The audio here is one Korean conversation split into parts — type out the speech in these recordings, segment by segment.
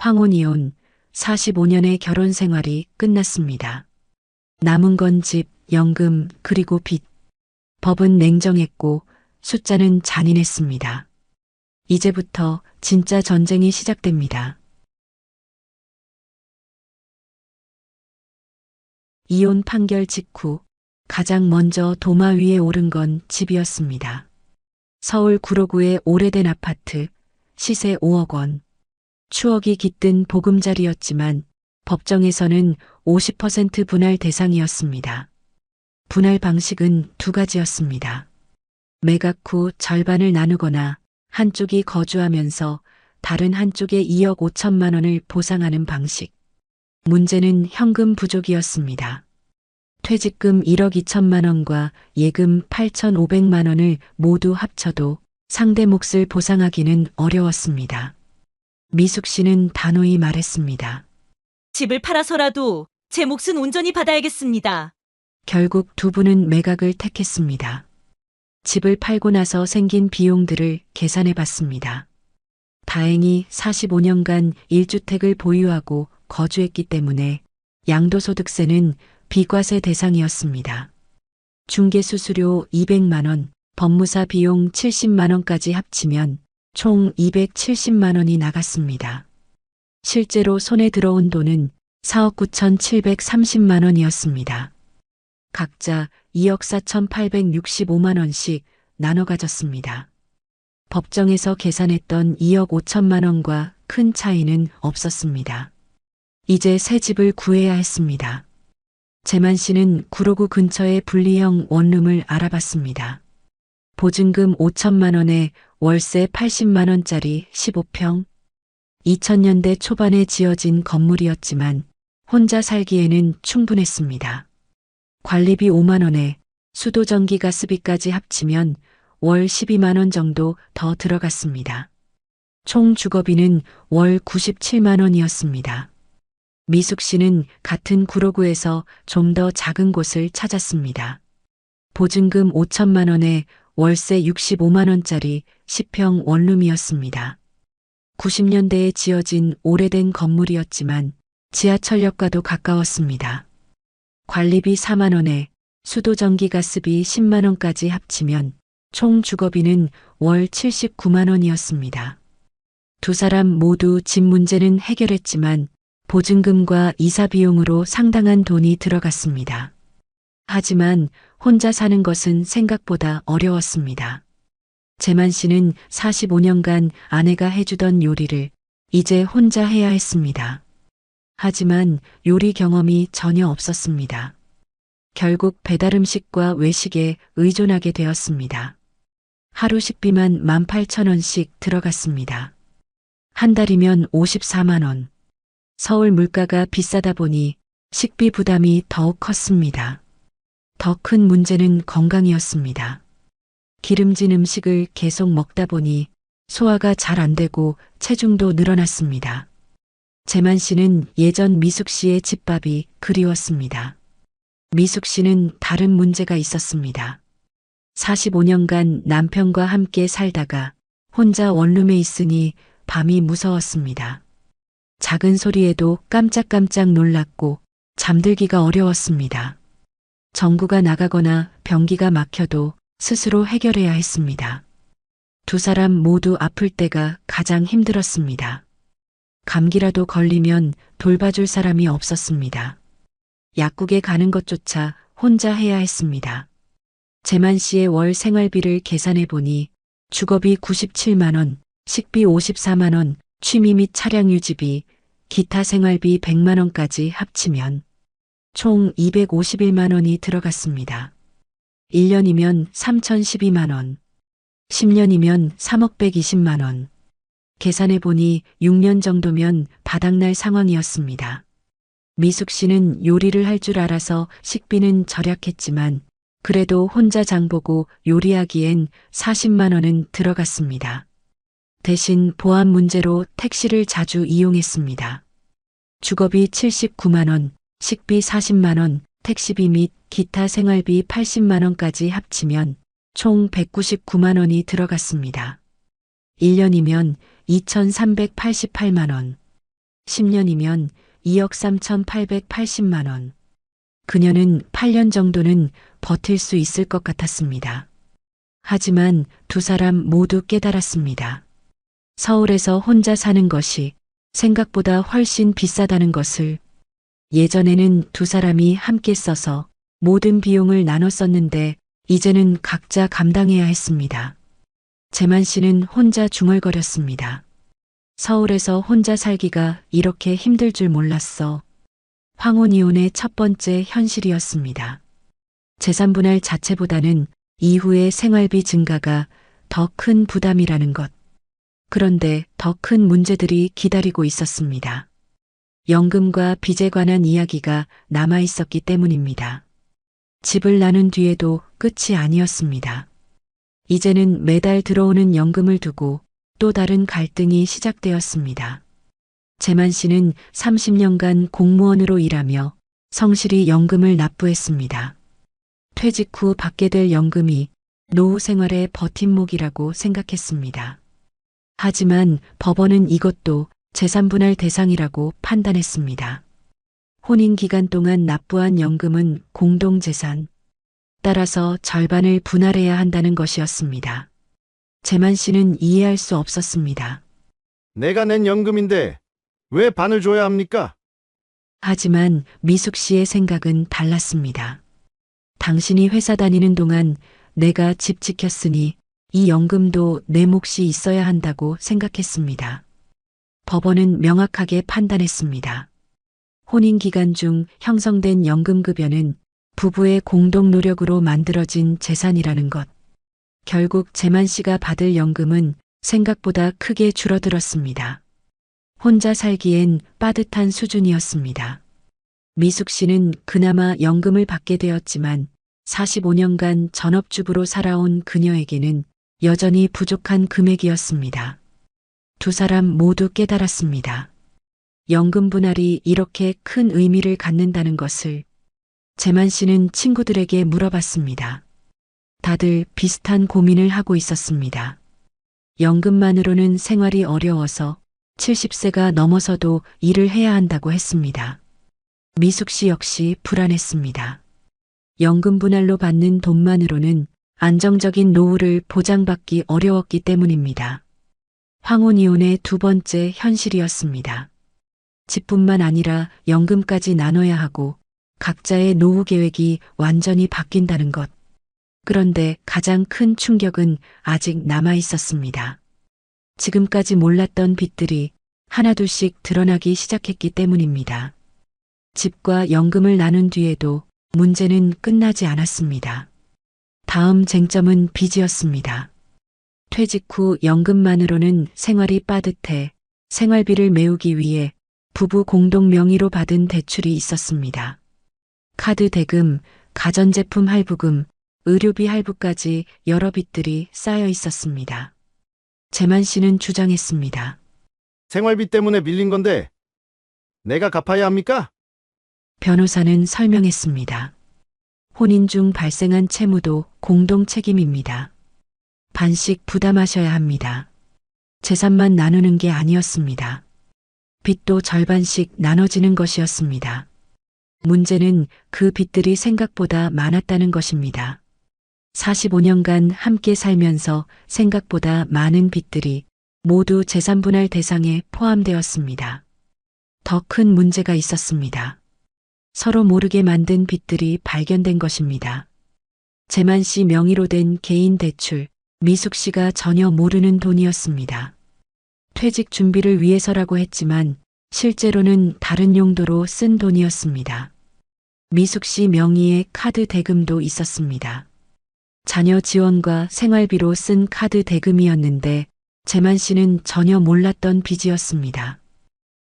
황혼 이혼, 45년의 결혼 생활이 끝났습니다. 남은 건 집, 연금, 그리고 빚. 법은 냉정했고 숫자는 잔인했습니다. 이제부터 진짜 전쟁이 시작됩니다. 이혼 판결 직후 가장 먼저 도마 위에 오른 건 집이었습니다. 서울 구로구의 오래된 아파트, 시세 5억 원. 추억이 깃든 보금자리였지만 법정에서는 50% 분할 대상이었습니다. 분할 방식은 두 가지였습니다. 매각 후 절반을 나누거나 한쪽이 거주하면서 다른 한쪽에 2억 5천만 원을 보상하는 방식. 문제는 현금 부족이었습니다. 퇴직금 1억 2천만 원과 예금 8,500만 원을 모두 합쳐도 상대 몫을 보상하기는 어려웠습니다. 미숙 씨는 단호히 말했습니다. 집을 팔아서라도 제 몫은 온전히 받아야겠습니다. 결국 두 분은 매각을 택했습니다. 집을 팔고 나서 생긴 비용들을 계산해 봤습니다. 다행히 45년간 1주택을 보유하고 거주했기 때문에 양도소득세는 비과세 대상이었습니다. 중개수수료 200만 원, 법무사 비용 70만 원까지 합치면 총 270만 원이 나갔습니다. 실제로 손에 들어온 돈은 4억 9,730만 원이었습니다. 각자 2억 4,865만 원씩 나눠 가졌습니다. 법정에서 계산했던 2억 5천만 원과 큰 차이는 없었습니다. 이제 새 집을 구해야 했습니다. 재만 씨는 구로구 근처의 분리형 원룸을 알아봤습니다. 보증금 5천만 원에 월세 80만 원짜리 15평. 2000년대 초반에 지어진 건물이었지만 혼자 살기에는 충분했습니다. 관리비 5만 원에 수도 전기 가스비까지 합치면 월 12만 원 정도 더 들어갔습니다. 총 주거비는 월 97만 원이었습니다. 미숙 씨는 같은 구로구에서 좀 더 작은 곳을 찾았습니다. 보증금 5천만 원에 월세 65만 원짜리 10평 원룸이었습니다. 90년대에 지어진 오래된 건물이었지만 지하철역과도 가까웠습니다. 관리비 4만 원에 수도 전기 가스비 10만 원까지 합치면 총 주거비는 월 79만 원이었습니다. 두 사람 모두 집 문제는 해결했지만 보증금과 이사 비용으로 상당한 돈이 들어갔습니다. 하지만 혼자 사는 것은 생각보다 어려웠습니다. 재만 씨는 45년간 아내가 해주던 요리를 이제 혼자 해야 했습니다. 하지만 요리 경험이 전혀 없었습니다. 결국 배달 음식과 외식에 의존하게 되었습니다. 하루 식비만 18,000원씩 들어갔습니다. 한 달이면 54만 원. 서울 물가가 비싸다 보니 식비 부담이 더욱 컸습니다. 더 큰 문제는 건강이었습니다. 기름진 음식을 계속 먹다 보니 소화가 잘 안 되고 체중도 늘어났습니다. 재만 씨는 예전 미숙 씨의 집밥이 그리웠습니다. 미숙 씨는 다른 문제가 있었습니다. 45년간 남편과 함께 살다가 혼자 원룸에 있으니 밤이 무서웠습니다. 작은 소리에도 깜짝깜짝 놀랐고 잠들기가 어려웠습니다. 전구가 나가거나 변기가 막혀도 스스로 해결해야 했습니다. 두 사람 모두 아플 때가 가장 힘들었습니다. 감기라도 걸리면 돌봐줄 사람이 없었습니다. 약국에 가는 것조차 혼자 해야 했습니다. 재만 씨의 월 생활비를 계산해 보니 주거비 97만 원, 식비 54만 원, 취미 및 차량 유지비, 기타 생활비 100만 원까지 합치면 총 251만 원이 들어갔습니다. 1년이면 3,012만 원, 10년이면 3억 120만 원. 계산해 보니 6년 정도면 바닥날 상황이었습니다. 미숙 씨는 요리를 할 줄 알아서 식비는 절약했지만 그래도 혼자 장보고 요리하기엔 40만 원은 들어갔습니다. 대신 보안 문제로 택시를 자주 이용했습니다. 주거비 79만 원, 식비 40만 원, 택시비 및 기타 생활비 80만 원까지 합치면 총 199만 원이 들어갔습니다. 1년이면 2,388만 원. 10년이면 2억 3,880만 원. 그녀는 8년 정도는 버틸 수 있을 것 같았습니다. 하지만 두 사람 모두 깨달았습니다. 서울에서 혼자 사는 것이 생각보다 훨씬 비싸다는 것을. 예전에는 두 사람이 함께 써서 모든 비용을 나눠 썼는데 이제는 각자 감당해야 했습니다. 재만 씨는 혼자 중얼거렸습니다. 서울에서 혼자 살기가 이렇게 힘들 줄 몰랐어. 황혼이혼의 첫 번째 현실이었습니다. 재산 분할 자체보다는 이후의 생활비 증가가 더 큰 부담이라는 것. 그런데 더 큰 문제들이 기다리고 있었습니다. 연금과 빚에 관한 이야기가 남아 있었기 때문입니다. 집을 나눈 뒤에도 끝이 아니었습니다. 이제는 매달 들어오는 연금을 두고 또 다른 갈등이 시작되었습니다. 재만 씨는 30년간 공무원으로 일하며 성실히 연금을 납부했습니다. 퇴직 후 받게 될 연금이 노후 생활의 버팀목이라고 생각했습니다. 하지만 법원은 이것도 재산분할 대상이라고 판단했습니다. 혼인 기간 동안 납부한 연금은 공동재산. 따라서 절반을 분할해야 한다는 것이었습니다. 재만 씨는 이해할 수 없었습니다. 내가 낸 연금인데 왜 반을 줘야 합니까? 하지만 미숙 씨의 생각은 달랐습니다. 당신이 회사 다니는 동안 내가 집 지켰으니 이 연금도 내 몫이 있어야 한다고 생각했습니다. 법원은 명확하게 판단했습니다. 혼인 기간 중 형성된 연금급여는 부부의 공동 노력으로 만들어진 재산이라는 것. 결국 재만 씨가 받을 연금은 생각보다 크게 줄어들었습니다. 혼자 살기엔 빠듯한 수준이었습니다. 미숙 씨는 그나마 연금을 받게 되었지만 45년간 전업주부로 살아온 그녀에게는 여전히 부족한 금액이었습니다. 두 사람 모두 깨달았습니다. 연금 분할이 이렇게 큰 의미를 갖는다는 것을. 재만 씨는 친구들에게 물어봤습니다. 다들 비슷한 고민을 하고 있었습니다. 연금만으로는 생활이 어려워서 70세가 넘어서도 일을 해야 한다고 했습니다. 미숙 씨 역시 불안했습니다. 연금 분할로 받는 돈만으로는 안정적인 노후를 보장받기 어려웠기 때문입니다. 황혼이혼의 두 번째 현실이었습니다. 집뿐만 아니라 연금까지 나눠야 하고 각자의 노후 계획이 완전히 바뀐다는 것. 그런데 가장 큰 충격은 아직 남아 있었습니다. 지금까지 몰랐던 빚들이 하나둘씩 드러나기 시작했기 때문입니다. 집과 연금을 나눈 뒤에도 문제는 끝나지 않았습니다. 다음 쟁점은 빚이었습니다. 퇴직 후 연금만으로는 생활이 빠듯해 생활비를 메우기 위해 부부 공동 명의로 받은 대출이 있었습니다. 카드 대금, 가전제품 할부금, 의료비 할부까지 여러 빚들이 쌓여 있었습니다. 재만 씨는 주장했습니다. 생활비 때문에 밀린 건데 내가 갚아야 합니까? 변호사는 설명했습니다. 혼인 중 발생한 채무도 공동 책임입니다. 반씩 부담하셔야 합니다. 재산만 나누는 게 아니었습니다. 빚도 절반씩 나눠지는 것이었습니다. 문제는 그 빚들이 생각보다 많았다는 것입니다. 45년간 함께 살면서 생각보다 많은 빚들이 모두 재산분할 대상에 포함되었습니다. 더 큰 문제가 있었습니다. 서로 모르게 만든 빚들이 발견된 것입니다. 재만 씨 명의로 된 개인 대출, 미숙 씨가 전혀 모르는 돈이었습니다. 퇴직 준비를 위해서라고 했지만 실제로는 다른 용도로 쓴 돈이었습니다. 미숙 씨 명의의 카드 대금도 있었습니다. 자녀 지원과 생활비로 쓴 카드 대금이었는데 재만 씨는 전혀 몰랐던 빚이었습니다.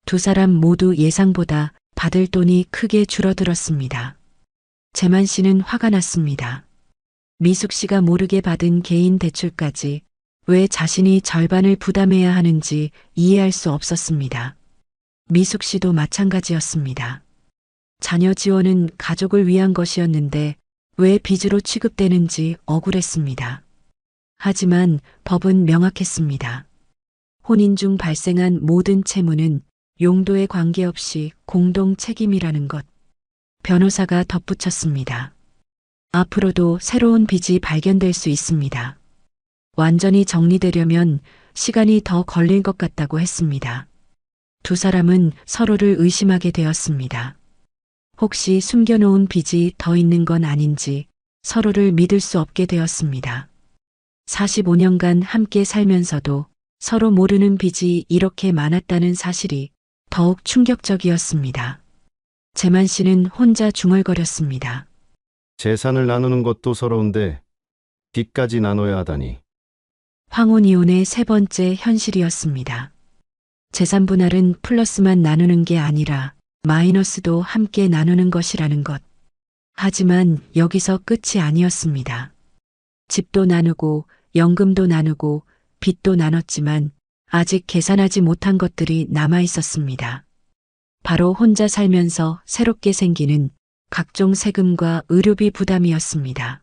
두 사람 모두 예상보다 받을 돈이 크게 줄어들었습니다. 재만 씨는 화가 났습니다. 미숙 씨가 모르게 받은 개인 대출까지 왜 자신이 절반을 부담해야 하는지 이해할 수 없었습니다. 미숙 씨도 마찬가지였습니다. 자녀 지원은 가족을 위한 것이었는데 왜 빚으로 취급되는지 억울했습니다. 하지만 법은 명확했습니다. 혼인 중 발생한 모든 채무는 용도에 관계없이 공동 책임이라는 것. 변호사가 덧붙였습니다. 앞으로도 새로운 빚이 발견될 수 있습니다. 완전히 정리되려면 시간이 더 걸릴 것 같다고 했습니다. 두 사람은 서로를 의심하게 되었습니다. 혹시 숨겨놓은 빚이 더 있는 건 아닌지 서로를 믿을 수 없게 되었습니다. 45년간 함께 살면서도 서로 모르는 빚이 이렇게 많았다는 사실이 더욱 충격적이었습니다. 재만 씨는 혼자 중얼거렸습니다. 재산을 나누는 것도 서러운데 빚까지 나눠야 하다니. 황혼 이혼의 세 번째 현실이었습니다. 재산 분할은 플러스만 나누는 게 아니라 마이너스도 함께 나누는 것이라는 것. 하지만 여기서 끝이 아니었습니다. 집도 나누고 연금도 나누고 빚도 나눴지만 아직 계산하지 못한 것들이 남아 있었습니다. 바로 혼자 살면서 새롭게 생기는 각종 세금과 의료비 부담이었습니다.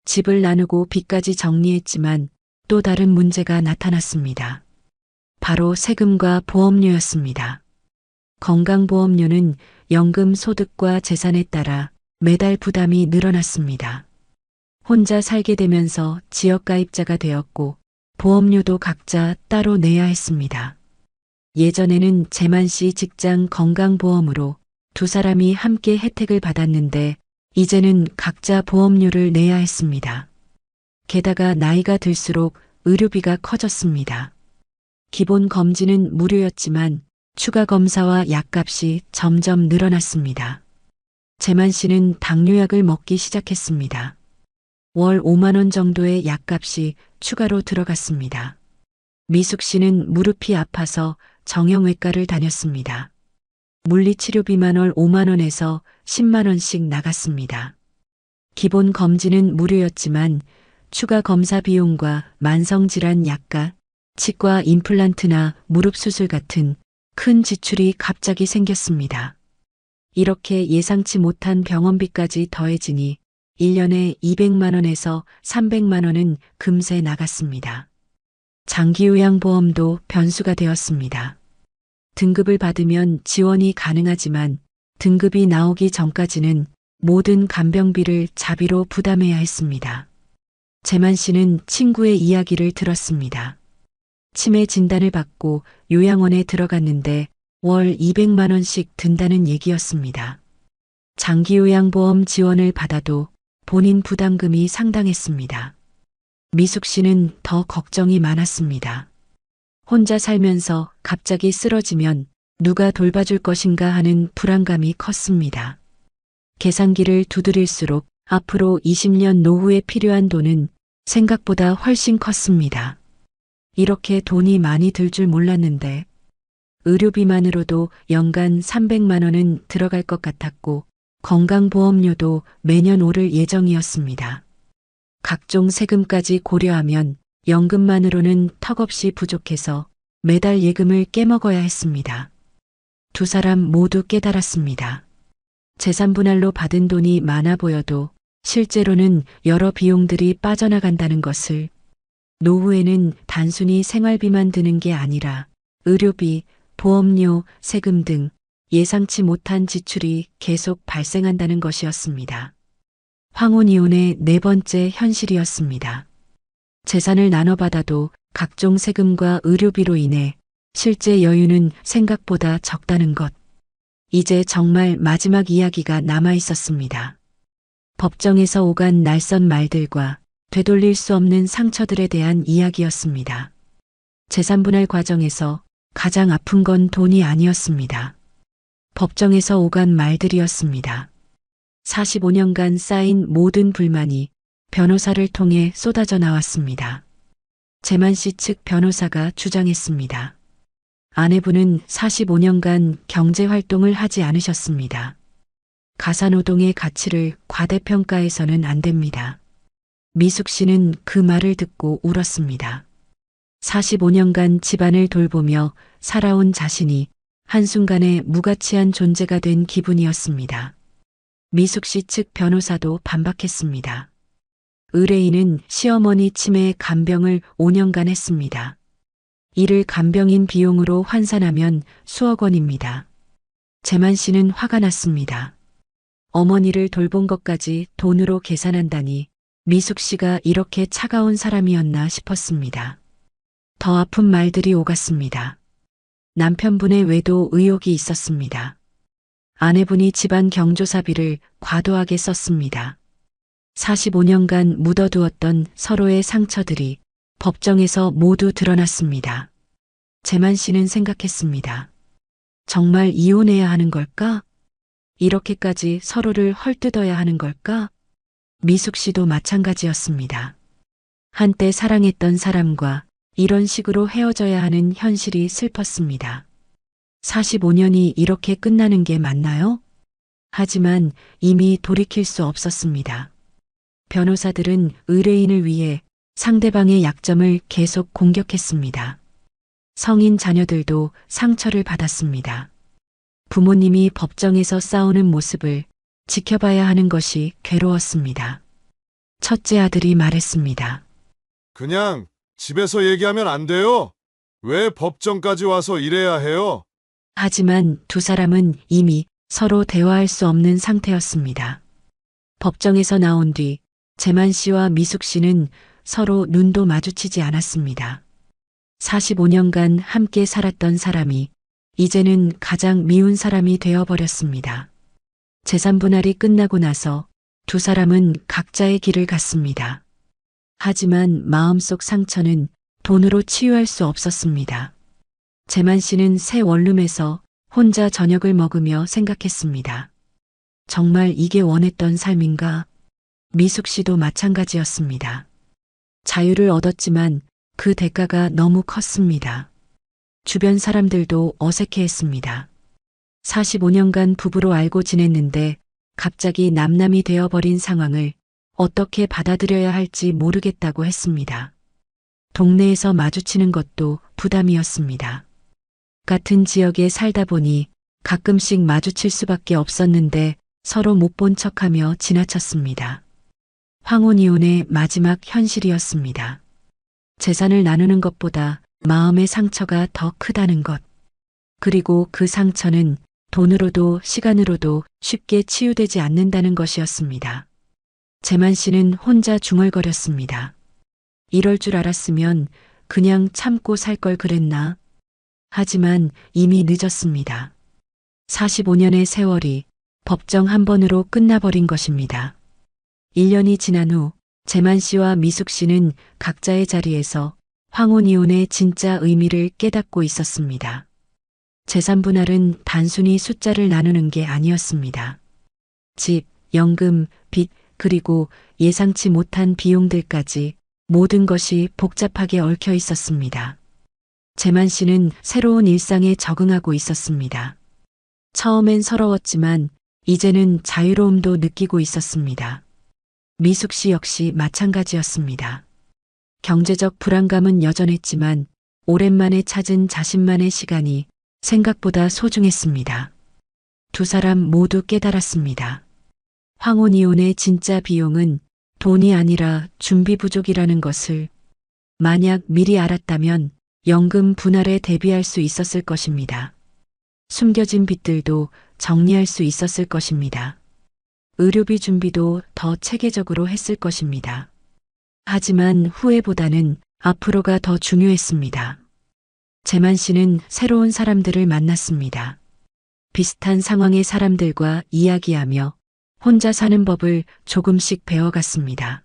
집을 나누고 빚까지 정리했지만 또 다른 문제가 나타났습니다. 바로 세금과 보험료였습니다. 건강보험료는 연금 소득과 재산에 따라 매달 부담이 늘어났습니다. 혼자 살게 되면서 지역가입자가 되었고 보험료도 각자 따로 내야 했습니다. 예전에는 재만 씨 직장 건강보험으로 두 사람이 함께 혜택을 받았는데 이제는 각자 보험료를 내야 했습니다. 게다가 나이가 들수록 의료비가 커졌습니다. 기본 검진은 무료였지만 추가 검사와 약값이 점점 늘어났습니다. 재만 씨는 당뇨약을 먹기 시작했습니다. 월 5만 원 정도의 약값이 추가로 들어갔습니다. 미숙 씨는 무릎이 아파서 정형외과를 다녔습니다. 물리치료비만 월 5만 원에서 10만 원씩 나갔습니다. 기본 검진은 무료였지만 추가 검사 비용과 만성질환 약값, 치과 임플란트나 무릎 수술 같은 큰 지출이 갑자기 생겼습니다. 이렇게 예상치 못한 병원비까지 더해지니 1년에 200만 원에서 300만 원은 금세 나갔습니다. 장기요양보험도 변수가 되었습니다. 등급을 받으면 지원이 가능하지만 등급이 나오기 전까지는 모든 간병비를 자비로 부담해야 했습니다. 재만 씨는 친구의 이야기를 들었습니다. 치매 진단을 받고 요양원에 들어갔는데 월 200만 원씩 든다는 얘기였습니다. 장기요양보험 지원을 받아도 본인 부담금이 상당했습니다. 미숙 씨는 더 걱정이 많았습니다. 혼자 살면서 갑자기 쓰러지면 누가 돌봐줄 것인가 하는 불안감이 컸습니다. 계산기를 두드릴수록 앞으로 20년 노후에 필요한 돈은 생각보다 훨씬 컸습니다. 이렇게 돈이 많이 들 줄 몰랐는데 의료비만으로도 연간 300만 원은 들어갈 것 같았고 건강보험료도 매년 오를 예정이었습니다. 각종 세금까지 고려하면 연금만으로는 턱없이 부족해서 매달 예금을 깨먹어야 했습니다. 두 사람 모두 깨달았습니다. 재산 분할로 받은 돈이 많아 보여도 실제로는 여러 비용들이 빠져나간다는 것을, 노후에는 단순히 생활비만 드는 게 아니라 의료비, 보험료, 세금 등 예상치 못한 지출이 계속 발생한다는 것이었습니다. 황혼 이혼의 네 번째 현실이었습니다. 재산을 나눠받아도 각종 세금과 의료비로 인해 실제 여유는 생각보다 적다는 것. 이제 정말 마지막 이야기가 남아 있었습니다. 법정에서 오간 날선 말들과 되돌릴 수 없는 상처들에 대한 이야기였습니다. 재산 분할 과정에서 가장 아픈 건 돈이 아니었습니다. 법정에서 오간 말들이었습니다. 45년간 쌓인 모든 불만이 변호사를 통해 쏟아져 나왔습니다. 재만 씨 측 변호사가 주장했습니다. 아내분은 45년간 경제활동을 하지 않으셨습니다. 가사노동의 가치를 과대평가해서는 안 됩니다. 미숙 씨는 그 말을 듣고 울었습니다. 45년간 집안을 돌보며 살아온 자신이 한순간에 무가치한 존재가 된 기분이었습니다. 미숙 씨 측 변호사도 반박했습니다. 의뢰인은 시어머니 치매 간병을 5년간 했습니다. 이를 간병인 비용으로 환산하면 수억 원입니다. 재만 씨는 화가 났습니다. 어머니를 돌본 것까지 돈으로 계산한다니 미숙 씨가 이렇게 차가운 사람이었나 싶었습니다. 더 아픈 말들이 오갔습니다. 남편분의 외도 의혹이 있었습니다. 아내분이 집안 경조사비를 과도하게 썼습니다. 45년간 묻어두었던 서로의 상처들이 법정에서 모두 드러났습니다. 재만 씨는 생각했습니다. 정말 이혼해야 하는 걸까? 이렇게까지 서로를 헐뜯어야 하는 걸까? 미숙 씨도 마찬가지였습니다. 한때 사랑했던 사람과 이런 식으로 헤어져야 하는 현실이 슬펐습니다. 45년이 이렇게 끝나는 게 맞나요? 하지만 이미 돌이킬 수 없었습니다. 변호사들은 의뢰인을 위해 상대방의 약점을 계속 공격했습니다. 성인 자녀들도 상처를 받았습니다. 부모님이 법정에서 싸우는 모습을 지켜봐야 하는 것이 괴로웠습니다. 첫째 아들이 말했습니다. 그냥 집에서 얘기하면 안 돼요? 왜 법정까지 와서 이래야 해요? 하지만 두 사람은 이미 서로 대화할 수 없는 상태였습니다. 법정에서 나온 뒤 재만 씨와 미숙 씨는 서로 눈도 마주치지 않았습니다. 45년간 함께 살았던 사람이 이제는 가장 미운 사람이 되어버렸습니다. 재산 분할이 끝나고 나서 두 사람은 각자의 길을 갔습니다. 하지만 마음속 상처는 돈으로 치유할 수 없었습니다. 재만 씨는 새 원룸에서 혼자 저녁을 먹으며 생각했습니다. 정말 이게 원했던 삶인가? 미숙 씨도 마찬가지였습니다. 자유를 얻었지만 그 대가가 너무 컸습니다. 주변 사람들도 어색해했습니다. 45년간 부부로 알고 지냈는데 갑자기 남남이 되어버린 상황을 어떻게 받아들여야 할지 모르겠다고 했습니다. 동네에서 마주치는 것도 부담이었습니다. 같은 지역에 살다 보니 가끔씩 마주칠 수밖에 없었는데 서로 못 본 척하며 지나쳤습니다. 황혼 이혼의 마지막 현실이었습니다. 재산을 나누는 것보다 마음의 상처가 더 크다는 것. 그리고 그 상처는 돈으로도 시간으로도 쉽게 치유되지 않는다는 것이었습니다. 재만 씨는 혼자 중얼거렸습니다. 이럴 줄 알았으면 그냥 참고 살 걸 그랬나? 하지만 이미 늦었습니다. 45년의 세월이 법정 한 번으로 끝나버린 것입니다. 1년이 지난 후 재만 씨와 미숙 씨는 각자의 자리에서 황혼 이혼의 진짜 의미를 깨닫고 있었습니다. 재산 분할은 단순히 숫자를 나누는 게 아니었습니다. 집, 연금, 빚, 그리고 예상치 못한 비용들까지 모든 것이 복잡하게 얽혀 있었습니다. 재만 씨는 새로운 일상에 적응하고 있었습니다. 처음엔 서러웠지만 이제는 자유로움도 느끼고 있었습니다. 미숙 씨 역시 마찬가지였습니다. 경제적 불안감은 여전했지만 오랜만에 찾은 자신만의 시간이 생각보다 소중했습니다. 두 사람 모두 깨달았습니다. 황혼 이혼의 진짜 비용은 돈이 아니라 준비 부족이라는 것을. 만약 미리 알았다면 연금 분할에 대비할 수 있었을 것입니다. 숨겨진 빚들도 정리할 수 있었을 것입니다. 의료비 준비도 더 체계적으로 했을 것입니다. 하지만 후회보다는 앞으로가 더 중요했습니다. 재만 씨는 새로운 사람들을 만났습니다. 비슷한 상황의 사람들과 이야기하며 혼자 사는 법을 조금씩 배워갔습니다.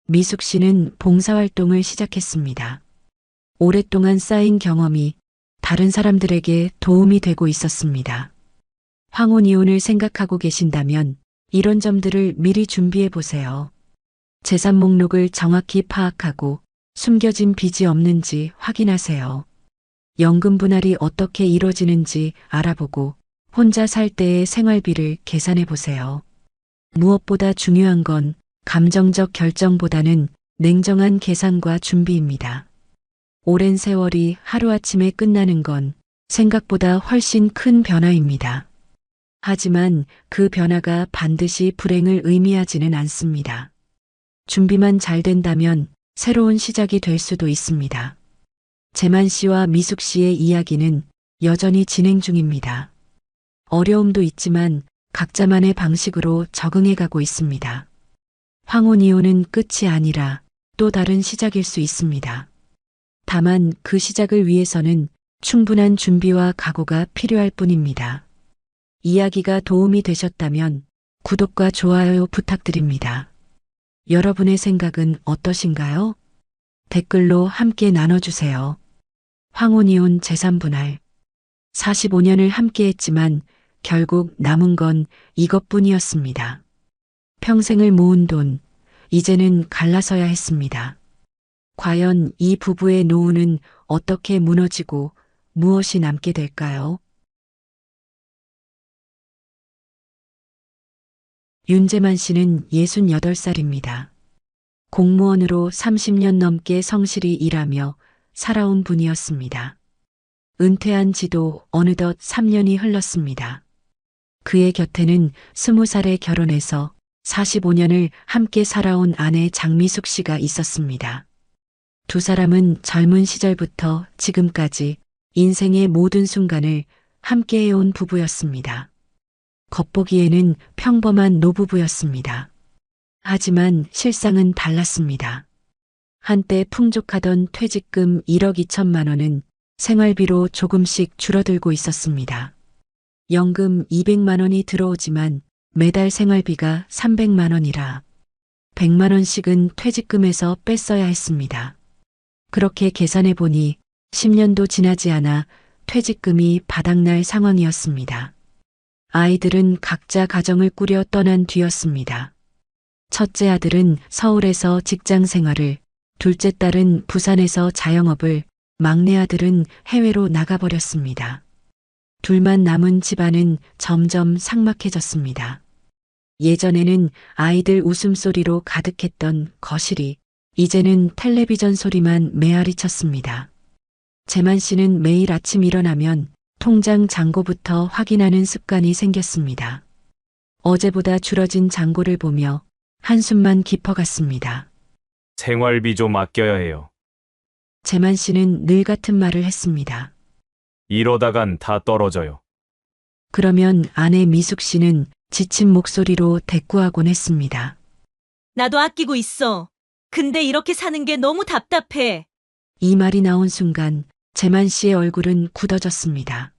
미숙 씨는 봉사활동을 시작했습니다. 오랫동안 쌓인 경험이 다른 사람들에게 도움이 되고 있었습니다. 황혼 이혼을 생각하고 계신다면 이런 점들을 미리 준비해 보세요. 재산 목록을 정확히 파악하고 숨겨진 빚이 없는지 확인하세요. 연금 분할이 어떻게 이루어지는지 알아보고 혼자 살 때의 생활비를 계산해 보세요. 무엇보다 중요한 건 감정적 결정보다는 냉정한 계산과 준비입니다. 오랜 세월이 하루아침에 끝나는 건 생각보다 훨씬 큰 변화입니다. 하지만 그 변화가 반드시 불행을 의미하지는 않습니다. 준비만 잘 된다면 새로운 시작이 될 수도 있습니다. 재만 씨와 미숙 씨의 이야기는 여전히 진행 중입니다. 어려움도 있지만 각자만의 방식으로 적응해 가고 있습니다. 황혼 이혼은 끝이 아니라 또 다른 시작일 수 있습니다. 다만 그 시작을 위해서는 충분한 준비와 각오가 필요할 뿐입니다. 이야기가 도움이 되셨다면 구독과 좋아요 부탁드립니다. 여러분의 생각은 어떠신가요? 댓글로 함께 나눠주세요. 황혼 이혼 재산분할 45년을 함께 했지만 결국 남은 건 이것뿐이었습니다. 평생을 모은 돈, 이제는 갈라서야 했습니다. 과연 이 부부의 노후는 어떻게 무너지고 무엇이 남게 될까요? 윤재만 씨는 68살입니다. 공무원으로 30년 넘게 성실히 일하며 살아온 분이었습니다. 은퇴한 지도 어느덧 3년이 흘렀습니다. 그의 곁에는 20살에 결혼해서 45년을 함께 살아온 아내 장미숙 씨가 있었습니다. 두 사람은 젊은 시절부터 지금까지 인생의 모든 순간을 함께 해온 부부였습니다. 겉보기에는 평범한 노부부였습니다. 하지만 실상은 달랐습니다. 한때 풍족하던 퇴직금 1억 2천만 원은 생활비로 조금씩 줄어들고 있었습니다. 연금 200만 원이 들어오지만 매달 생활비가 300만 원이라 100만 원씩은 퇴직금에서 뺐어야 했습니다. 그렇게 계산해 보니 10년도 지나지 않아 퇴직금이 바닥날 상황이었습니다. 아이들은 각자 가정을 꾸려 떠난 뒤였습니다. 첫째 아들은 서울에서 직장 생활을, 둘째 딸은 부산에서 자영업을, 막내 아들은 해외로 나가버렸습니다. 둘만 남은 집안은 점점 삭막해졌습니다. 예전에는 아이들 웃음소리로 가득했던 거실이 이제는 텔레비전 소리만 메아리쳤습니다. 재만 씨는 매일 아침 일어나면 통장 잔고부터 확인하는 습관이 생겼습니다. 어제보다 줄어진 잔고를 보며 한숨만 깊어갔습니다. 생활비 좀 아껴야 해요. 재만 씨는 늘 같은 말을 했습니다. 이러다간 다 떨어져요. 그러면 아내 미숙 씨는 지친 목소리로 대꾸하곤 했습니다. 나도 아끼고 있어. 근데 이렇게 사는 게 너무 답답해. 이 말이 나온 순간 재만 씨의 얼굴은 굳어졌습니다.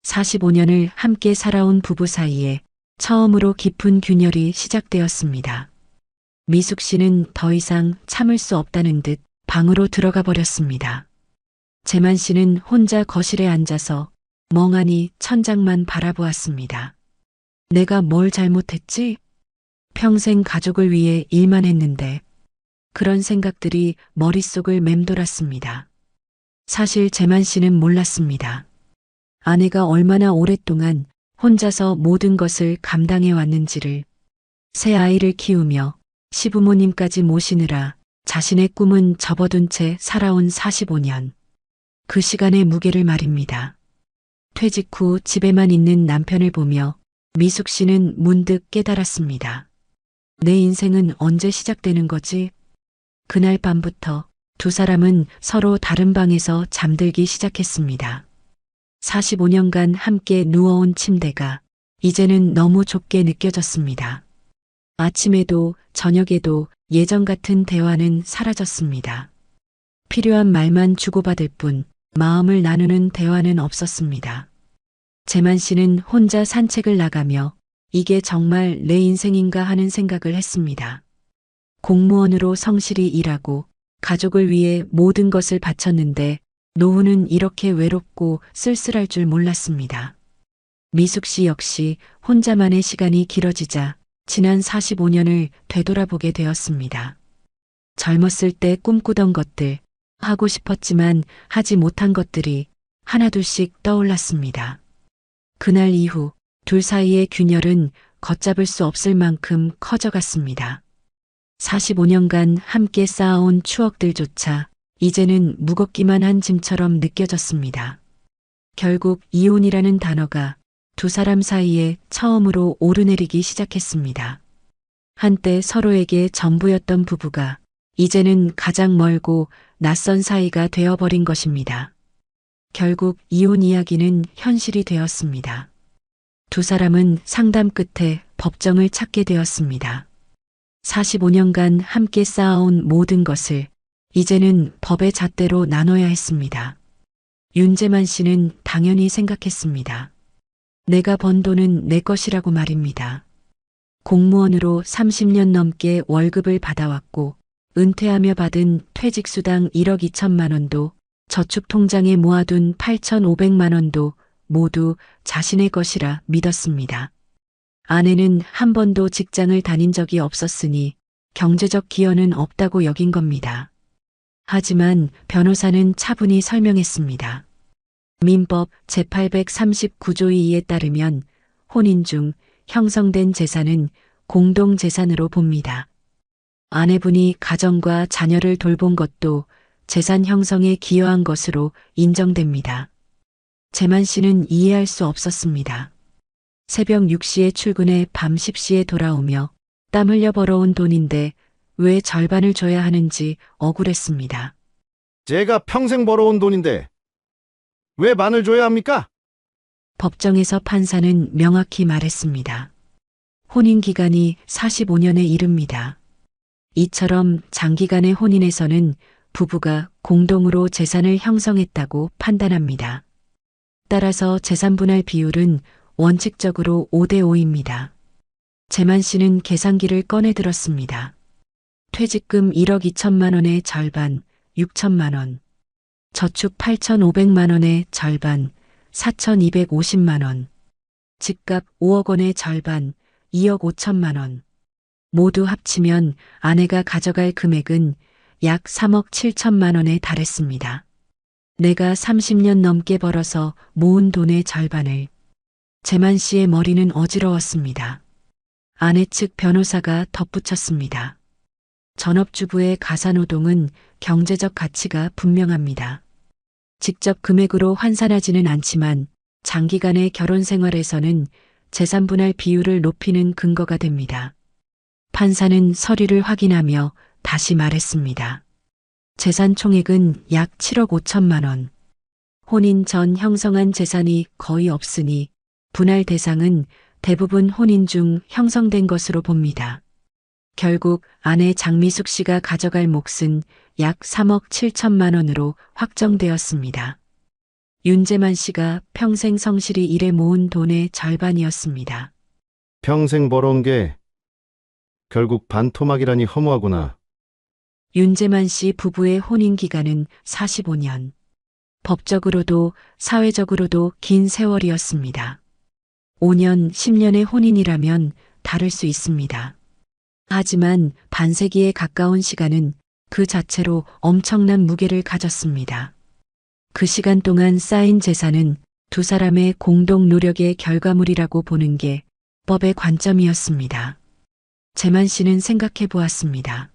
45년을 함께 살아온 부부 사이에 처음으로 깊은 균열이 시작되었습니다. 미숙 씨는 더 이상 참을 수 없다는 듯 방으로 들어가 버렸습니다. 재만 씨는 혼자 거실에 앉아서 멍하니 천장만 바라보았습니다. 내가 뭘 잘못했지? 평생 가족을 위해 일만 했는데 그런 생각들이 머릿속을 맴돌았습니다. 사실 재만 씨는 몰랐습니다. 아내가 얼마나 오랫동안 혼자서 모든 것을 감당해 왔는지를. 새 아이를 키우며 시부모님까지 모시느라 자신의 꿈은 접어둔 채 살아온 45년. 그 시간의 무게를 말입니다. 퇴직 후 집에만 있는 남편을 보며 미숙 씨는 문득 깨달았습니다. 내 인생은 언제 시작되는 거지? 그날 밤부터 두 사람은 서로 다른 방에서 잠들기 시작했습니다. 45년간 함께 누워온 침대가 이제는 너무 좁게 느껴졌습니다. 아침에도 저녁에도 예전 같은 대화는 사라졌습니다. 필요한 말만 주고받을 뿐 마음을 나누는 대화는 없었습니다. 재만 씨는 혼자 산책을 나가며 이게 정말 내 인생인가 하는 생각을 했습니다. 공무원으로 성실히 일하고 가족을 위해 모든 것을 바쳤는데 노후는 이렇게 외롭고 쓸쓸할 줄 몰랐습니다. 미숙 씨 역시 혼자만의 시간이 길어지자 지난 45년을 되돌아보게 되었습니다. 젊었을 때 꿈꾸던 것들, 하고 싶었지만 하지 못한 것들이 하나둘씩 떠올랐습니다. 그날 이후 둘 사이의 균열은 걷잡을 수 없을 만큼 커져갔습니다. 45년간 함께 쌓아온 추억들조차 이제는 무겁기만 한 짐처럼 느껴졌습니다. 결국 이혼이라는 단어가 두 사람 사이에 처음으로 오르내리기 시작했습니다. 한때 서로에게 전부였던 부부가 이제는 가장 멀고 낯선 사이가 되어버린 것입니다. 결국 이혼 이야기는 현실이 되었습니다. 두 사람은 상담 끝에 법정을 찾게 되었습니다. 45년간 함께 쌓아온 모든 것을 이제는 법의 잣대로 나눠야 했습니다. 윤재만 씨는 당연히 생각했습니다. 내가 번 돈은 내 것이라고 말입니다. 공무원으로 30년 넘게 월급을 받아왔고 은퇴하며 받은 퇴직수당 1억 2천만 원도 저축통장에 모아둔 8,500만 원도 모두 자신의 것이라 믿었습니다. 아내는 한 번도 직장을 다닌 적이 없었으니 경제적 기여는 없다고 여긴 겁니다. 하지만 변호사는 차분히 설명했습니다. 민법 제839조 2에 따르면 혼인 중 형성된 재산은 공동재산으로 봅니다. 아내분이 가정과 자녀를 돌본 것도 재산 형성에 기여한 것으로 인정됩니다. 재만 씨는 이해할 수 없었습니다. 새벽 6시에 출근해 밤 10시에 돌아오며 땀 흘려 벌어온 돈인데 왜 절반을 줘야 하는지 억울했습니다. 제가 평생 벌어온 돈인데 왜 반을 줘야 합니까? 법정에서 판사는 명확히 말했습니다. 혼인 기간이 45년에 이릅니다. 이처럼 장기간의 혼인에서는 부부가 공동으로 재산을 형성했다고 판단합니다. 따라서 재산분할 비율은 원칙적으로 5대5입니다. 재만 씨는 계산기를 꺼내 들었습니다. 퇴직금 1억 2천만 원의 절반, 6천만 원. 저축 8,500만 원의 절반, 4,250만 원. 집값 5억 원의 절반, 2억 5천만 원. 모두 합치면 아내가 가져갈 금액은 약 3억 7천만 원에 달했습니다. 내가 30년 넘게 벌어서 모은 돈의 절반을. 재만 씨의 머리는 어지러웠습니다. 아내 측 변호사가 덧붙였습니다. 전업주부의 가사노동은 경제적 가치가 분명합니다. 직접 금액으로 환산하지는 않지만 장기간의 결혼 생활에서는 재산 분할 비율을 높이는 근거가 됩니다. 판사는 서류를 확인하며 다시 말했습니다. 재산 총액은 약 7억 5천만 원. 혼인 전 형성한 재산이 거의 없으니 분할 대상은 대부분 혼인 중 형성된 것으로 봅니다. 결국 아내 장미숙 씨가 가져갈 몫은 약 3억 7천만 원으로 확정되었습니다. 윤재만 씨가 평생 성실히 일해 모은 돈의 절반이었습니다. 평생 벌어온 게 결국 반토막이라니 허무하구나. 윤재만 씨 부부의 혼인 기간은 45년. 법적으로도 사회적으로도 긴 세월이었습니다. 5년, 10년의 혼인이라면 다를 수 있습니다. 하지만 반세기에 가까운 시간은 그 자체로 엄청난 무게를 가졌습니다. 그 시간 동안 쌓인 재산은 두 사람의 공동 노력의 결과물이라고 보는 게 법의 관점이었습니다. 재만 씨는 생각해 보았습니다.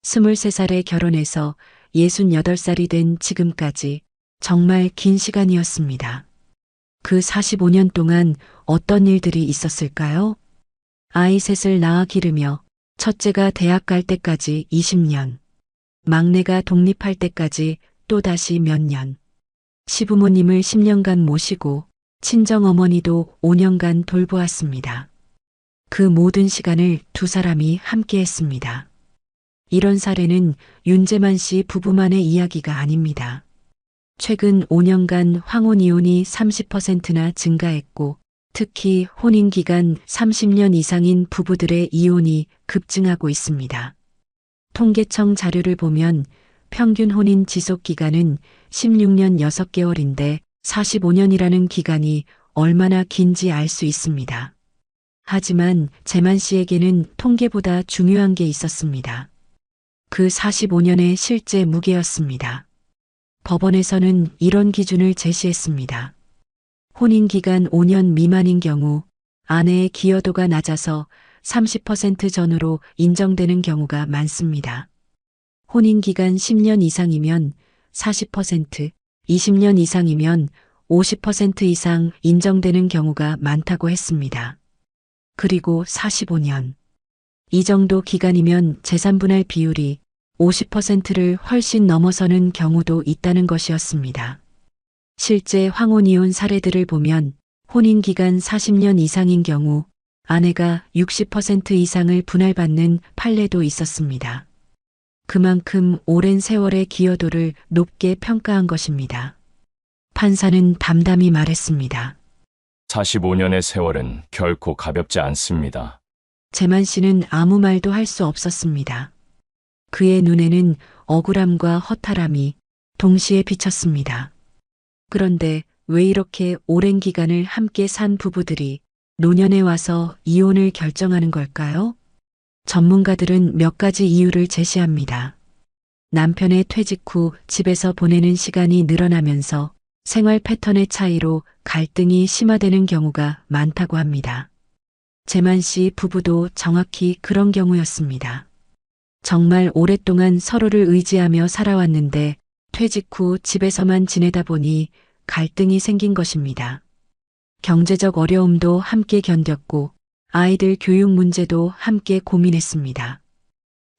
23살에 결혼해서 68살이 된 지금까지 정말 긴 시간이었습니다. 그 45년 동안 어떤 일들이 있었을까요? 아이 셋을 낳아 기르며 첫째가 대학 갈 때까지 20년, 막내가 독립할 때까지 또다시 몇 년, 시부모님을 10년간 모시고 친정어머니도 5년간 돌보았습니다. 그 모든 시간을 두 사람이 함께 했습니다. 이런 사례는 윤재만 씨 부부만의 이야기가 아닙니다. 최근 5년간 황혼 이혼이 30%나 증가했고 특히 혼인 기간 30년 이상인 부부들의 이혼이 급증하고 있습니다. 통계청 자료를 보면 평균 혼인 지속 기간은 16년 6개월인데 45년이라는 기간이 얼마나 긴지 알 수 있습니다. 하지만 재만 씨에게는 통계보다 중요한 게 있었습니다. 그 45년의 실제 무게였습니다. 법원에서는 이런 기준을 제시했습니다. 혼인 기간 5년 미만인 경우 아내의 기여도가 낮아서 30% 전후로 인정되는 경우가 많습니다. 혼인 기간 10년 이상이면 40%, 20년 이상이면 50% 이상 인정되는 경우가 많다고 했습니다. 그리고 45년. 이 정도 기간이면 재산분할 비율이 50%를 훨씬 넘어서는 경우도 있다는 것이었습니다. 실제 황혼이혼 사례들을 보면 혼인 기간 40년 이상인 경우 아내가 60% 이상을 분할받는 판례도 있었습니다. 그만큼 오랜 세월의 기여도를 높게 평가한 것입니다. 판사는 담담히 말했습니다. 45년의 세월은 결코 가볍지 않습니다. 재만 씨는 아무 말도 할 수 없었습니다. 그의 눈에는 억울함과 허탈함이 동시에 비쳤습니다. 그런데 왜 이렇게 오랜 기간을 함께 산 부부들이 노년에 와서 이혼을 결정하는 걸까요? 전문가들은 몇 가지 이유를 제시합니다. 남편의 퇴직 후 집에서 보내는 시간이 늘어나면서 생활 패턴의 차이로 갈등이 심화되는 경우가 많다고 합니다. 재만 씨 부부도 정확히 그런 경우였습니다. 정말 오랫동안 서로를 의지하며 살아왔는데 퇴직 후 집에서만 지내다 보니 갈등이 생긴 것입니다. 경제적 어려움도 함께 견뎠고 아이들 교육 문제도 함께 고민했습니다.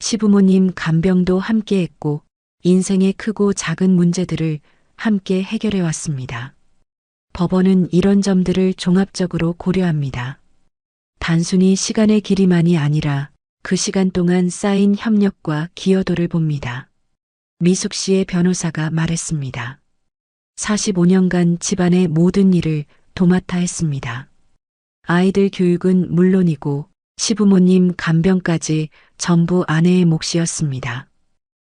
시부모님 간병도 함께 했고 인생의 크고 작은 문제들을 함께 해결해 왔습니다. 법원은 이런 점들을 종합적으로 고려합니다. 단순히 시간의 길이만이 아니라 그 시간 동안 쌓인 협력과 기여도를 봅니다. 미숙 씨의 변호사가 말했습니다. 45년간 집안의 모든 일을 도맡아 했습니다. 아이들 교육은 물론이고 시부모님 간병까지 전부 아내의 몫이었습니다.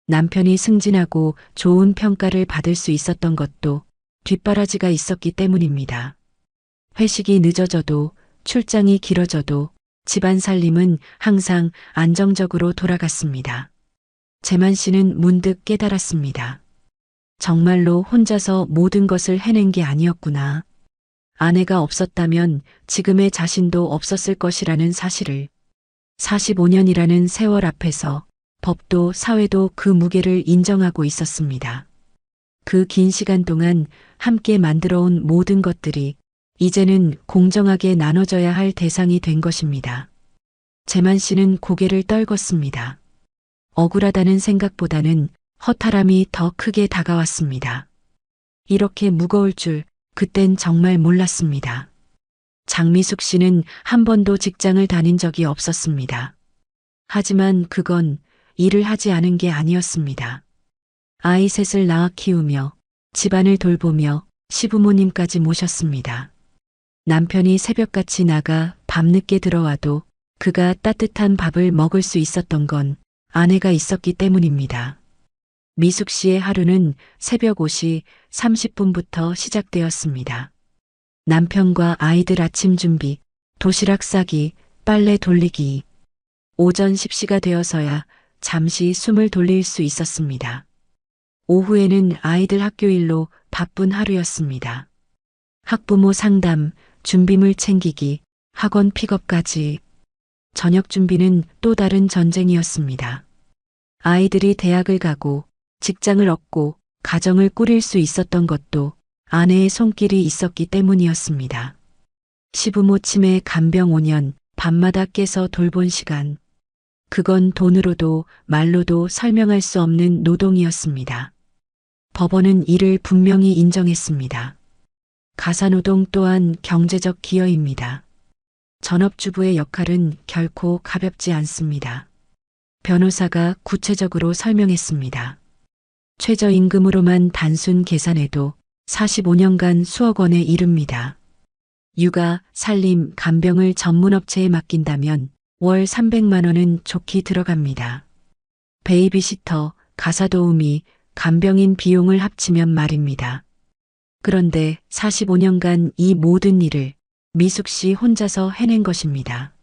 남편이 승진하고 좋은 평가를 받을 수 있었던 것도 뒷바라지가 있었기 때문입니다. 회식이 늦어져도 출장이 길어져도 집안 살림은 항상 안정적으로 돌아갔습니다. 재만 씨는 문득 깨달았습니다. 정말로 혼자서 모든 것을 해낸 게 아니었구나. 아내가 없었다면 지금의 자신도 없었을 것이라는 사실을 45년이라는 세월 앞에서 법도 사회도 그 무게를 인정하고 있었습니다. 그 긴 시간 동안 함께 만들어온 모든 것들이 이제는 공정하게 나눠져야 할 대상이 된 것입니다. 재만 씨는 고개를 떨궜습니다. 억울하다는 생각보다는 허탈함이 더 크게 다가왔습니다. 이렇게 무거울 줄 그땐 정말 몰랐습니다. 장미숙 씨는 한 번도 직장을 다닌 적이 없었습니다. 하지만 그건 일을 하지 않은 게 아니었습니다. 아이 셋을 낳아 키우며 집안을 돌보며 시부모님까지 모셨습니다. 남편이 새벽같이 나가 밤늦게 들어와도 그가 따뜻한 밥을 먹을 수 있었던 건 아내가 있었기 때문입니다. 미숙 씨의 하루는 새벽 5시 30분부터 시작되었습니다. 남편과 아이들 아침 준비, 도시락 싸기, 빨래 돌리기. 오전 10시가 되어서야 잠시 숨을 돌릴 수 있었습니다. 오후에는 아이들 학교 일로 바쁜 하루였습니다. 학부모 상담, 준비물 챙기기, 학원 픽업까지. 저녁 준비는 또 다른 전쟁이었습니다. 아이들이 대학을 가고 직장을 얻고 가정을 꾸릴 수 있었던 것도 아내의 손길이 있었기 때문이었습니다. 시부모 치매 간병 5년, 밤마다 깨서 돌본 시간. 그건 돈으로도 말로도 설명할 수 없는 노동이었습니다. 법원은 이를 분명히 인정했습니다. 가사노동 또한 경제적 기여입니다. 전업주부의 역할은 결코 가볍지 않습니다. 변호사가 구체적으로 설명했습니다. 최저임금으로만 단순 계산해도 45년간 수억 원에 이릅니다. 육아, 살림, 간병을 전문업체에 맡긴다면 월 300만 원은 좋게 들어갑니다. 베이비시터, 가사도우미, 간병인 비용을 합치면 말입니다. 그런데 45년간 이 모든 일을 미숙 씨 혼자서 해낸 것입니다.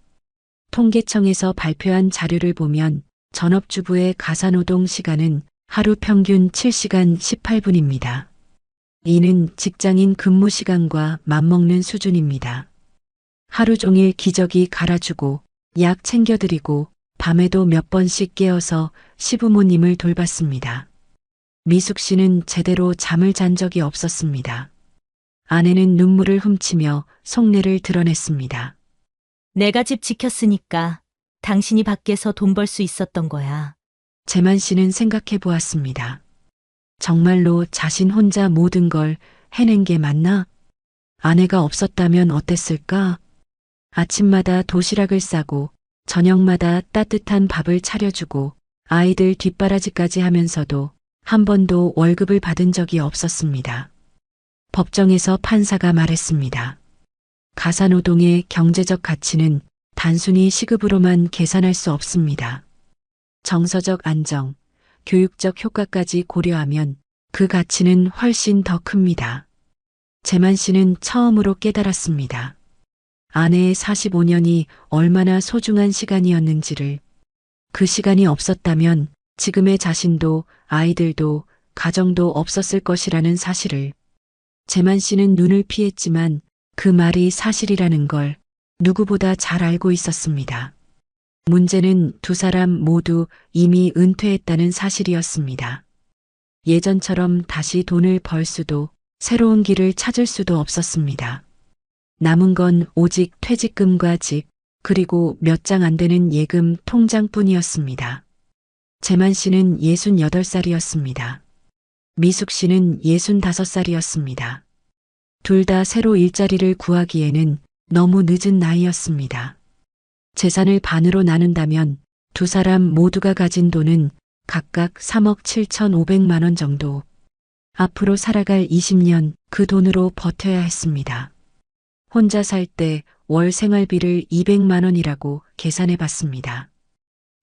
통계청에서 발표한 자료를 보면 전업주부의 가사노동 시간은 하루 평균 7시간 18분입니다. 이는 직장인 근무 시간과 맞먹는 수준입니다. 하루 종일 기저귀 갈아주고 약 챙겨드리고 밤에도 몇 번씩 깨어서 시부모님을 돌봤습니다. 미숙 씨는 제대로 잠을 잔 적이 없었습니다. 아내는 눈물을 훔치며 속내를 드러냈습니다. 내가 집 지켰으니까 당신이 밖에서 돈 벌 수 있었던 거야. 재만 씨는 생각해 보았습니다. 정말로 자신 혼자 모든 걸 해낸 게 맞나? 아내가 없었다면 어땠을까? 아침마다 도시락을 싸고 저녁마다 따뜻한 밥을 차려주고 아이들 뒷바라지까지 하면서도 한 번도 월급을 받은 적이 없었습니다. 법정에서 판사가 말했습니다. 가사노동의 경제적 가치는 단순히 시급으로만 계산할 수 없습니다. 정서적 안정, 교육적 효과까지 고려하면 그 가치는 훨씬 더 큽니다. 재만 씨는 처음으로 깨달았습니다. 아내의 45년이 얼마나 소중한 시간이었는지를. 그 시간이 없었다면 지금의 자신도 아이들도 가정도 없었을 것이라는 사실을. 재만 씨는 눈을 피했지만 그 말이 사실이라는 걸 누구보다 잘 알고 있었습니다. 문제는 두 사람 모두 이미 은퇴했다는 사실이었습니다. 예전처럼 다시 돈을 벌 수도 새로운 길을 찾을 수도 없었습니다. 남은 건 오직 퇴직금과 집, 그리고 몇 장 안 되는 예금 통장뿐이었습니다. 재만 씨는 68살이었습니다. 미숙 씨는 65살이었습니다. 둘 다 새로 일자리를 구하기에는 너무 늦은 나이였습니다. 재산을 반으로 나눈다면 두 사람 모두가 가진 돈은 각각 3억 7,500만 원 정도. 앞으로 살아갈 20년 그 돈으로 버텨야 했습니다. 혼자 살 때 월 생활비를 200만 원이라고 계산해 봤습니다.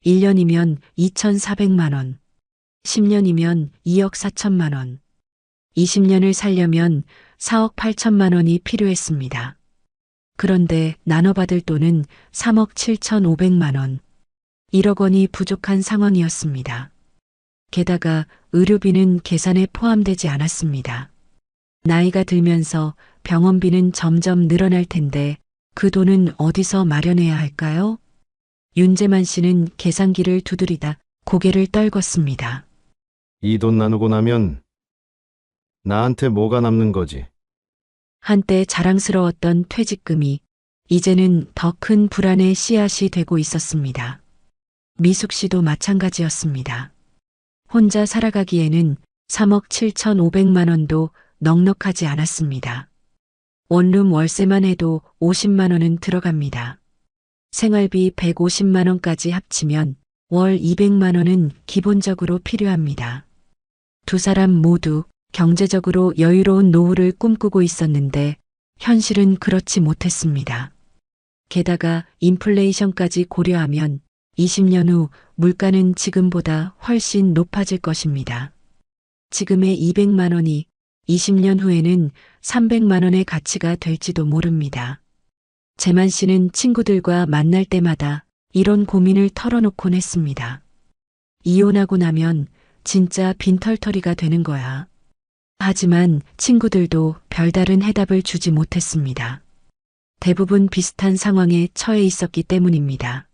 1년이면 2,400만 원, 10년이면 2억 4천만 원, 20년을 살려면 4억 8천만 원이 필요했습니다. 그런데 나눠받을 돈은 3억 7,500만 원, 1억 원이 부족한 상황이었습니다. 게다가 의료비는 계산에 포함되지 않았습니다. 나이가 들면서 병원비는 점점 늘어날 텐데 그 돈은 어디서 마련해야 할까요? 윤재만 씨는 계산기를 두드리다 고개를 떨궜습니다. 이 돈 나누고 나면 나한테 뭐가 남는 거지? 한때 자랑스러웠던 퇴직금이 이제는 더 큰 불안의 씨앗이 되고 있었습니다. 미숙 씨도 마찬가지였습니다. 혼자 살아가기에는 3억 7,500만 원도 넉넉하지 않았습니다. 원룸 월세만 해도 50만 원은 들어갑니다. 생활비 150만 원까지 합치면 월 200만 원은 기본적으로 필요합니다. 두 사람 모두 경제적으로 여유로운 노후를 꿈꾸고 있었는데 현실은 그렇지 못했습니다. 게다가 인플레이션까지 고려하면 20년 후 물가는 지금보다 훨씬 높아질 것입니다. 지금의 200만 원이 20년 후에는 300만 원의 가치가 될지도 모릅니다. 재만 씨는 친구들과 만날 때마다 이런 고민을 털어놓곤 했습니다. 이혼하고 나면 진짜 빈털터리가 되는 거야. 하지만 친구들도 별다른 해답을 주지 못했습니다. 대부분 비슷한 상황에 처해 있었기 때문입니다.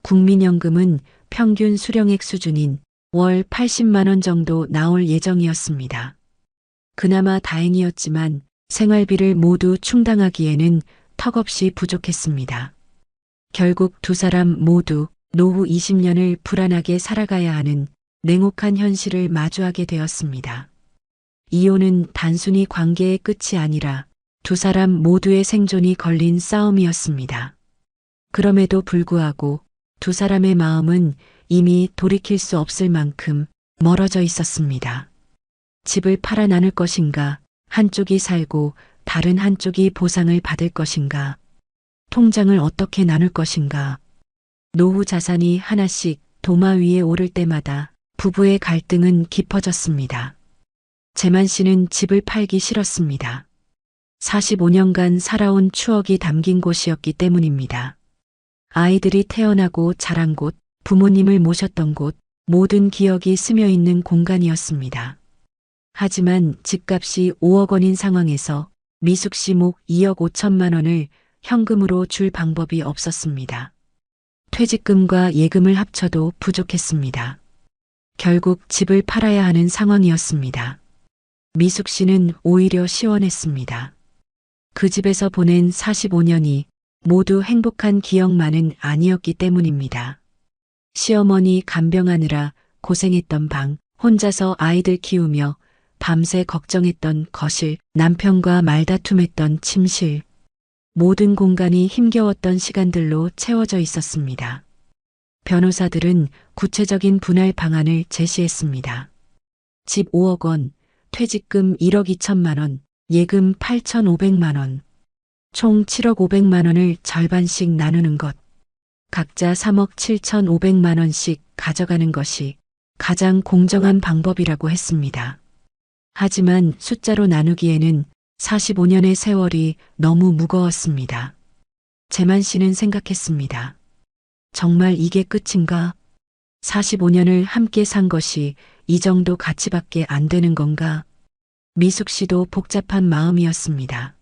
국민연금은 평균 수령액 수준인 월 80만 원 정도 나올 예정이었습니다. 그나마 다행이었지만 생활비를 모두 충당하기에는 턱없이 부족했습니다. 결국 두 사람 모두 노후 20년을 불안하게 살아가야 하는 냉혹한 현실을 마주하게 되었습니다. 이혼은 단순히 관계의 끝이 아니라 두 사람 모두의 생존이 걸린 싸움이었습니다. 그럼에도 불구하고 두 사람의 마음은 이미 돌이킬 수 없을 만큼 멀어져 있었습니다. 집을 팔아 나눌 것인가, 한쪽이 살고 다른 한쪽이 보상을 받을 것인가, 통장을 어떻게 나눌 것인가. 노후 자산이 하나씩 도마 위에 오를 때마다 부부의 갈등은 깊어졌습니다. 재만 씨는 집을 팔기 싫었습니다. 45년간 살아온 추억이 담긴 곳이었기 때문입니다. 아이들이 태어나고 자란 곳, 부모님을 모셨던 곳, 모든 기억이 스며 있는 공간이었습니다. 하지만 집값이 5억 원인 상황에서 미숙 씨 목 2억 5천만 원을 현금으로 줄 방법이 없었습니다. 퇴직금과 예금을 합쳐도 부족했습니다. 결국 집을 팔아야 하는 상황이었습니다. 미숙 씨는 오히려 시원했습니다. 그 집에서 보낸 45년이 모두 행복한 기억만은 아니었기 때문입니다. 시어머니 간병하느라 고생했던 방, 혼자서 아이들 키우며 밤새 걱정했던 거실, 남편과 말다툼했던 침실. 모든 공간이 힘겨웠던 시간들로 채워져 있었습니다. 변호사들은 구체적인 분할 방안을 제시했습니다. 집 5억 원, 퇴직금 1억 2천만 원, 예금 8,500만 원, 총 7억 500만 원을 절반씩 나누는 것, 각자 3억 7,500만 원씩 가져가는 것이 가장 공정한 방법이라고 했습니다. 하지만 숫자로 나누기에는 45년의 세월이 너무 무거웠습니다. 재만 씨는 생각했습니다. 정말 이게 끝인가? 45년을 함께 산 것이 이 정도 가치밖에 안 되는 건가? 미숙 씨도 복잡한 마음이었습니다.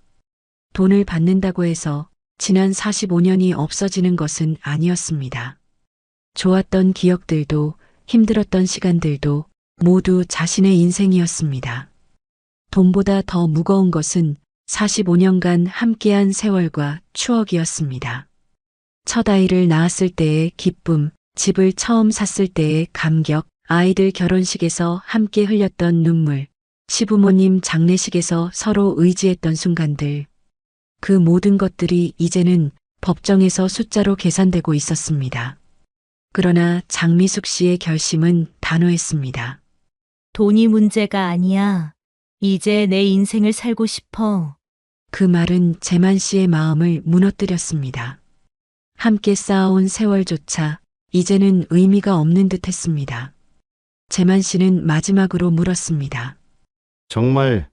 돈을 받는다고 해서 지난 45년이 없어지는 것은 아니었습니다. 좋았던 기억들도 힘들었던 시간들도 모두 자신의 인생이었습니다. 돈보다 더 무거운 것은 45년간 함께한 세월과 추억이었습니다. 첫 아이를 낳았을 때의 기쁨, 집을 처음 샀을 때의 감격, 아이들 결혼식에서 함께 흘렸던 눈물, 시부모님 장례식에서 서로 의지했던 순간들. 그 모든 것들이 이제는 법정에서 숫자로 계산되고 있었습니다. 그러나 장미숙 씨의 결심은 단호했습니다. 돈이 문제가 아니야. 이제 내 인생을 살고 싶어. 그 말은 재만 씨의 마음을 무너뜨렸습니다. 함께 쌓아온 세월조차 이제는 의미가 없는 듯 했습니다. 재만 씨는 마지막으로 물었습니다. 정말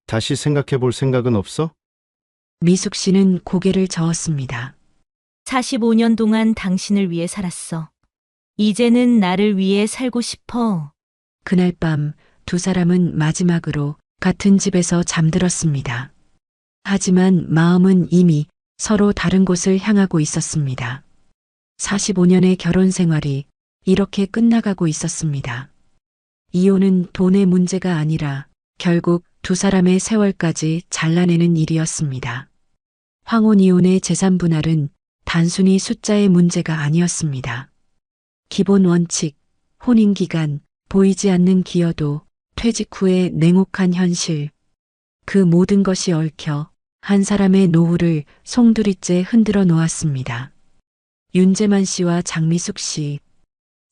다시 생각해 볼 생각은 없어? 미숙 씨는 고개를 저었습니다. 45년 동안 당신을 위해 살았어. 이제는 나를 위해 살고 싶어. 그날 밤 두 사람은 마지막으로 같은 집에서 잠들었습니다. 하지만 마음은 이미 서로 다른 곳을 향하고 있었습니다. 45년의 결혼 생활이 이렇게 끝나가고 있었습니다. 이혼은 돈의 문제가 아니라 결국 두 사람의 세월까지 잘라내는 일이었습니다. 황혼 이혼의 재산 분할은 단순히 숫자의 문제가 아니었습니다. 기본 원칙, 혼인 기간, 보이지 않는 기여도, 퇴직 후의 냉혹한 현실. 그 모든 것이 얽혀 한 사람의 노후를 송두리째 흔들어 놓았습니다. 윤재만 씨와 장미숙 씨.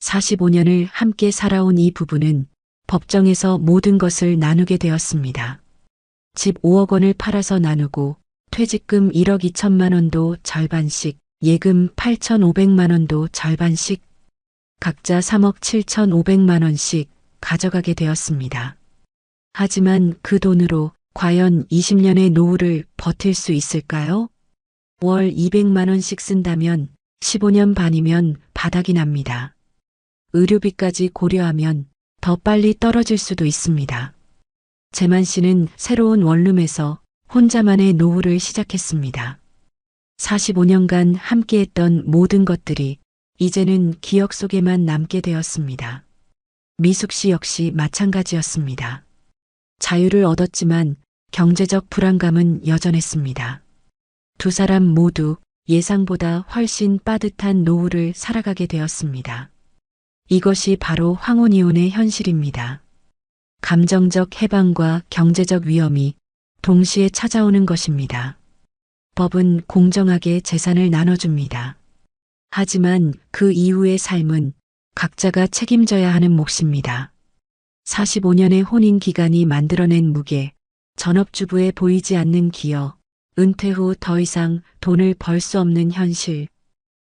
45년을 함께 살아온 이 부부는 법정에서 모든 것을 나누게 되었습니다. 집 5억 원을 팔아서 나누고 퇴직금 1억 2천만 원도 절반씩, 예금 8,500만 원도 절반씩, 각자 3억 7,500만 원씩 가져가게 되었습니다. 하지만 그 돈으로 과연 20년의 노후를 버틸 수 있을까요? 월 200만 원씩 쓴다면 15년 반이면 바닥이 납니다. 의료비까지 고려하면 더 빨리 떨어질 수도 있습니다. 재만 씨는 새로운 원룸에서 혼자만의 노후를 시작했습니다. 45년간 함께했던 모든 것들이 이제는 기억 속에만 남게 되었습니다. 미숙 씨 역시 마찬가지였습니다. 자유를 얻었지만 경제적 불안감은 여전했습니다. 두 사람 모두 예상보다 훨씬 빠듯한 노후를 살아가게 되었습니다. 이것이 바로 황혼이혼의 현실입니다. 감정적 해방과 경제적 위험이 동시에 찾아오는 것입니다. 법은 공정하게 재산을 나눠줍니다. 하지만 그 이후의 삶은 각자가 책임져야 하는 몫입니다. 45년의 혼인 기간이 만들어낸 무게, 전업주부의 보이지 않는 기여, 은퇴 후 더 이상 돈을 벌 수 없는 현실.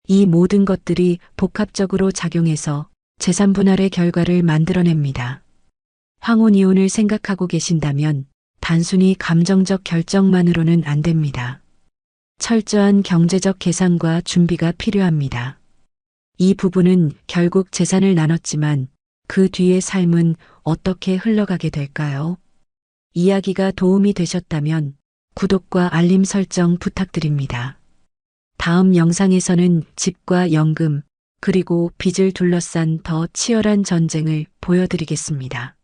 이 모든 것들이 복합적으로 작용해서 재산 분할의 결과를 만들어냅니다. 황혼이혼을 생각하고 계신다면 단순히 감정적 결정만으로는 안 됩니다. 철저한 경제적 계산과 준비가 필요합니다. 이 부부는 결국 재산을 나눴지만 그 뒤의 삶은 어떻게 흘러가게 될까요? 이야기가 도움이 되셨다면 구독과 알림 설정 부탁드립니다. 다음 영상에서는 집과 연금, 그리고 빚을 둘러싼 더 치열한 전쟁을 보여드리겠습니다.